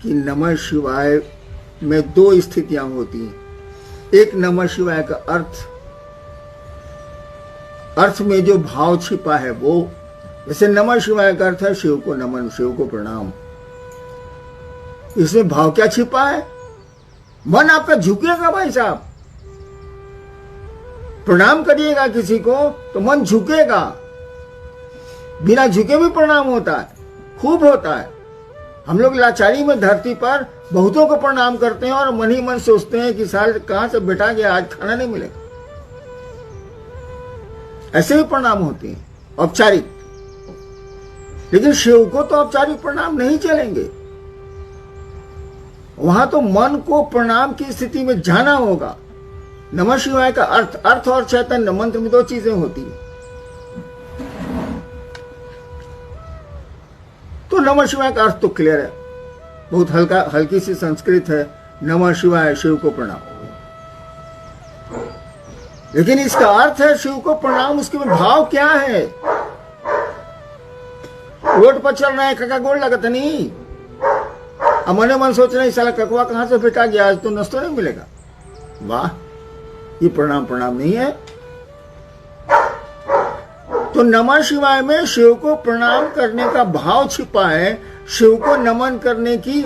कि नमः शिवाय में दो स्थितियां होती हैं। एक नमः शिवाय का अर्थ में जो भाव छिपा है वो, जैसे नमः शिवाय का अर्थ है शिव को नमन, शिव को प्रणाम। इसमें भाव क्या छिपा है? मन आपका झुकेगा भाई साहब। प्रणाम करिएगा किसी को तो मन झुकेगा। बिना झुके भी प्रणाम होता है, खूब होता है। हम लोग लाचारी में धरती पर बहुतों को प्रणाम करते हैं और मन ही मन सोचते हैं कि साल कहां से बैठा गया, आज खाना नहीं मिलेगा। ऐसे भी प्रणाम होते हैं औपचारिक, लेकिन शिव को तो औपचारिक प्रणाम नहीं चलेंगे। वहां तो मन को प्रणाम की स्थिति में जाना होगा। नमः शिवाय का अर्थ और चैतन्य मंत्र में दो चीजें होती है। तो नमः शिवाय का अर्थ तो क्लियर है, बहुत हल्की सी संस्कृत है, नमः शिवाय शिव को प्रणाम। लेकिन इसका अर्थ है शिव को प्रणाम, उसके में भाव क्या है? रोड पर चल रहा है, कका गोड़ लगत नहीं, अब मने मन सोच रहे साला ककवा कहां से फेंका गया, आज तो नाश्ता नहीं मिलेगा। वाह, ये प्रणाम नहीं है। तो नमः शिवाय में शिव को प्रणाम करने का भाव छिपा है, शिव को नमन करने की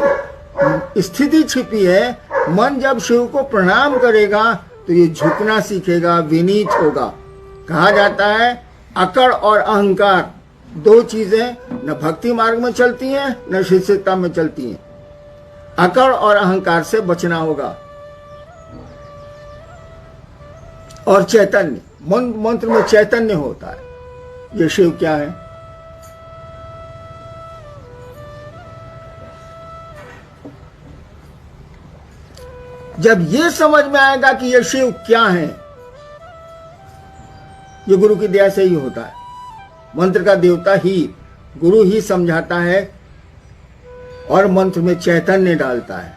स्थिति छिपी है। मन जब शिव को प्रणाम करेगा तो ये झुकना सीखेगा, विनीत होगा। कहा जाता है अकड़ और अहंकार दो चीजें न भक्ति मार्ग में चलती हैं न शिष्यता में चलती हैं। अकड़ और अहंकार से बचना होगा। और चैतन्य, मंत्र में चैतन्य होता है। ये शिव क्या है? जब ये समझ में आएगा कि ये शिव क्या है, ये गुरु की दया से ही होता है। मंत्र का देवता ही, गुरु ही समझाता है और मंत्र में चैतन्य डालता है।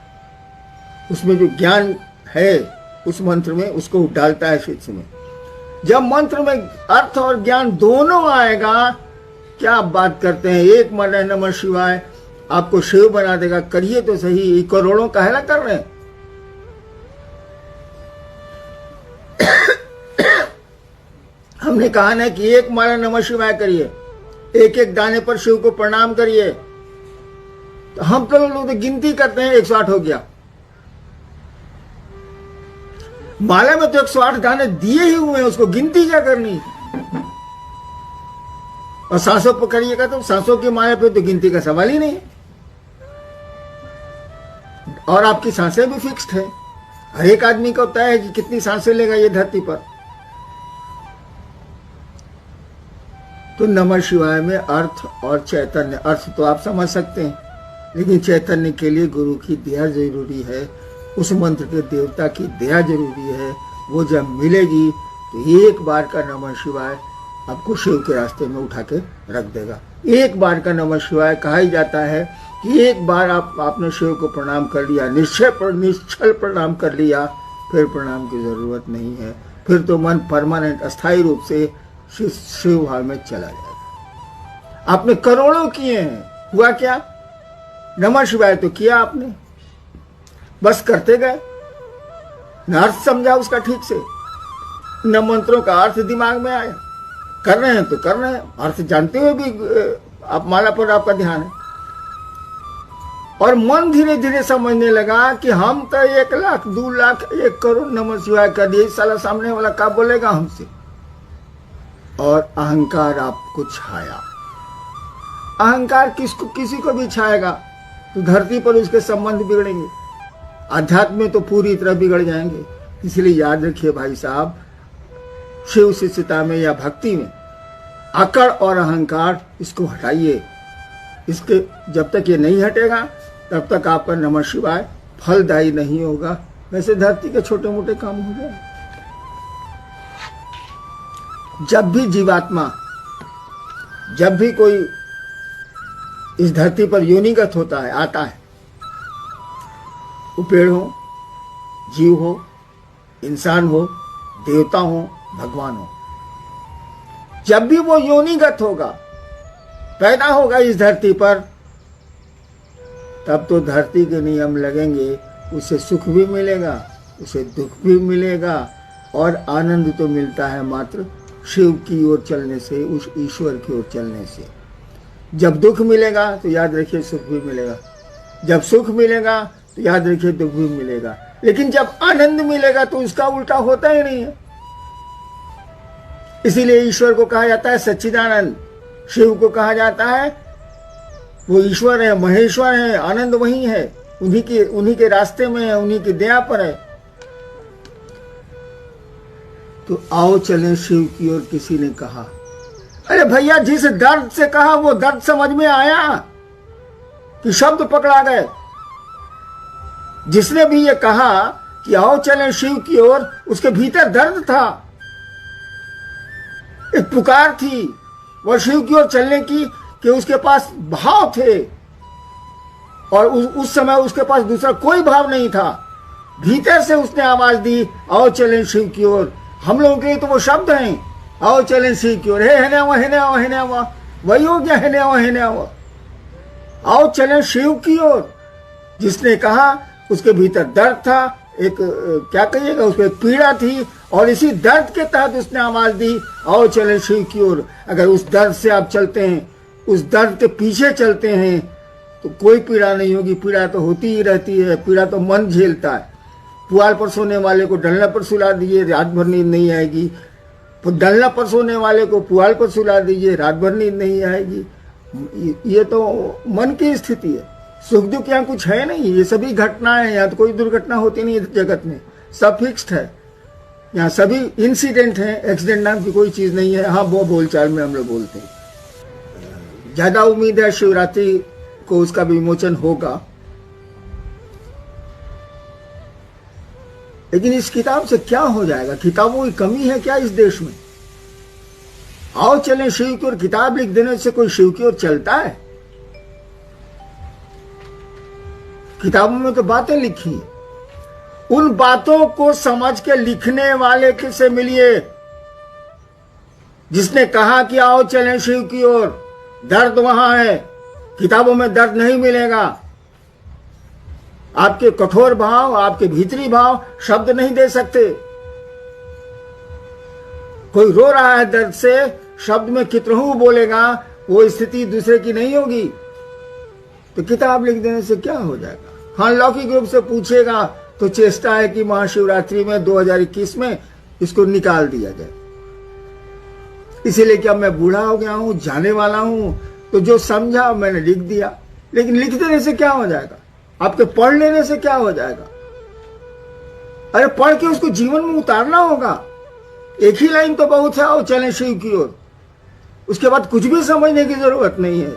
उसमें जो ज्ञान है उस मंत्र में उसको डालता है शिष्य में। जब मंत्र में अर्थ और ज्ञान दोनों आएगा, क्या आप बात करते हैं, एक मन है नमः शिवाय आपको शिव बना देगा। करिए तो सही, करोड़ों काहेला कर रहे हैं। हमने कहा ना कि एक माला नमः शिवाय करिए, एक एक दाने पर शिव को प्रणाम करिए। तो हम तो लोग तो गिनती करते हैं 108 हो गया। माला में तो 108 दाने दिए ही हुए हैं, उसको गिनती क्या करनी। और सांसों पर करिएगा तो सांसों की माला पे तो गिनती का सवाल ही नहीं। और आपकी सांसें भी फिक्स्ड है, हर एक आदमी को तय है कि कितनी सांसें लेगा ये धरती पर। तो नमः शिवाय में अर्थ और चैतन्य, अर्थ तो आप समझ सकते हैं, लेकिन चैतन्य के लिए गुरु की दया जरूरी है, उस मंत्र के देवता की दया जरूरी है। वो जब मिलेगी तो एक बार का नमः शिवाय आपको शिव के रास्ते में उठा के रख देगा। एक बार का नमः शिवाय कहा ही जाता है कि एक बार आपने शिव को प्रणाम कर लिया, निश्चल प्रणाम कर लिया, फिर प्रणाम की जरूरत नहीं है। फिर तो मन परमानेंट अस्थायी रूप से शिव भाव में चला जाएगा। आपने करोड़ों किए हैं, हुआ क्या? नमः शिवाय तो किया आपने, बस करते गए, न अर्थ समझा उसका ठीक से, न मंत्रों का अर्थ दिमाग में आया। कर रहे हैं तो कर रहे हैं, अर्थ जानते हुए भी आप माला पर आपका ध्यान है। और मन धीरे धीरे समझने लगा कि हम तो 1 लाख 2 लाख 1 करोड़ नमः शिवाय कर दिए, साला सामने वाला क्या बोलेगा हमसे। और अहंकार आपको छाया। अहंकार किसी को भी छाएगा तो धरती पर उसके संबंध बिगड़ेंगे, आध्यात्म में तो पूरी तरह बिगड़ जाएंगे। इसलिए याद रखिए भाई साहब, शिव शिष्यता में या भक्ति में अकड़ और अहंकार इसको हटाइए। इसके जब तक ये नहीं हटेगा तब तक आपका नमः शिवाय फलदायी नहीं होगा। वैसे धरती के छोटे मोटे काम हो जाए। जब भी जीवात्मा, जब भी कोई इस धरती पर योनिगत होता है, आता है, वो पेड़ हो, जीव हो, इंसान हो, देवता हो, भगवान हो, जब भी वो योनिगत होगा, पैदा होगा इस धरती पर, तब तो धरती के नियम लगेंगे, उसे सुख भी मिलेगा, उसे दुख भी मिलेगा, और आनंद तो मिलता है मात्र शिव की ओर चलने से, उस ईश्वर की ओर चलने से। जब दुख मिलेगा तो याद रखिए सुख भी मिलेगा, जब सुख मिलेगा तो याद रखिए दुख भी मिलेगा। लेकिन जब आनंद मिलेगा तो उसका उल्टा होता ही नहीं है। इसीलिए ईश्वर को कहा जाता है सच्चिदानंद, शिव को कहा जाता है वो ईश्वर है, महेश्वर है, आनंद वही है, उन्हीं के रास्ते में है, उन्हीं की दया पर है। तो आओ चलें शिव की ओर, किसी ने कहा। अरे भैया, जिस दर्द से कहा वो दर्द समझ में आया कि शब्द पकड़ा गए? जिसने भी ये कहा कि आओ चलें शिव की ओर, उसके भीतर दर्द था, एक पुकार थी वह शिव की ओर चलने की, कि उसके पास भाव थे, और उस समय उसके पास दूसरा कोई भाव नहीं था। भीतर से उसने आवाज दी, आओ चलें शिव की ओर। हम लोगों के लिए तो वो शब्द हैं, आओ चलें शिव की ओर, है वही हो गया, है आओ चलें शिव की ओर। जिसने कहा उसके भीतर दर्द था, एक क्या कहिएगा, उसको पीड़ा थी, और इसी दर्द के तहत उसने आवाज दी, आओ चलें शिव की ओर। अगर उस दर्द से आप चलते हैं, उस दर्द के पीछे चलते हैं, तो कोई पीड़ा नहीं होगी। पीड़ा तो होती ही रहती है, पीड़ा तो मन झेलता है। पुआल पर सोने वाले को डलना पर सुला दीजिए, रात भर नींद नहीं आएगी। डलना पर सोने वाले को पुआल पर सुला दीजिए, रात भर नींद नहीं आएगी। ये तो मन की स्थिति है। सुख दुख यहाँ कुछ है नहीं, ये सभी घटनाएं, यहाँ तो कोई दुर्घटना होती नहीं है जगत में, सब फिक्स्ड है। यहाँ सभी इंसिडेंट हैं, एक्सीडेंट नाम की कोई चीज नहीं है। हाँ, वो बोलचाल में हम लोग बोलते हैं। ज्यादा उम्मीद है शिवरात्रि को उसका विमोचन होगा, लेकिन इस किताब से क्या हो जाएगा? किताबों की कमी है क्या इस देश में? आओ चलें शिव की ओर किताब लिख देने से कोई शिव की ओर चलता है? किताबों में तो बातें लिखी हैं, उन बातों को समझ के लिखने वाले से मिलिए जिसने कहा कि आओ चलें शिव की ओर। दर्द वहां है, किताबों में दर्द नहीं मिलेगा। आपके कठोर भाव, आपके भीतरी भाव शब्द नहीं दे सकते। कोई रो रहा है दर्द से, शब्द में कितनहू बोलेगा, वो स्थिति दूसरे की नहीं होगी। तो किताब लिख देने से क्या हो जाएगा? हाँ, लौकिक रूप से पूछेगा तो चेष्टा है कि महाशिवरात्रि में 2021 में इसको निकाल दिया जाए। इसीलिए कि अब मैं बूढ़ा हो गया हूं, जाने वाला हूं, तो जो समझा मैंने लिख दिया। लेकिन लिख देने से क्या हो जाएगा? आपके पढ़ लेने से क्या हो जाएगा? अरे पढ़ के उसको जीवन में उतारना होगा। एक ही लाइन तो बहुत है, आओ चलें शिव की ओर। उसके बाद कुछ भी समझने की जरूरत नहीं है।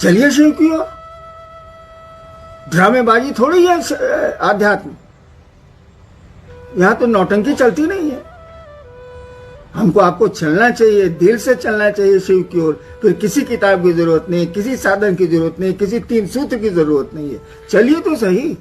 चलिए शिव की ओर। ड्रामेबाजी थोड़ी है आध्यात्म, यहां तो नौटंकी चलती नहीं है। हमको आपको चलना चाहिए, दिल से चलना चाहिए शिव की ओर। फिर किसी किताब की जरूरत नहीं, किसी साधन की जरूरत नहीं, किसी 3 सूत्र की जरूरत नहीं है। चलिए तो सही।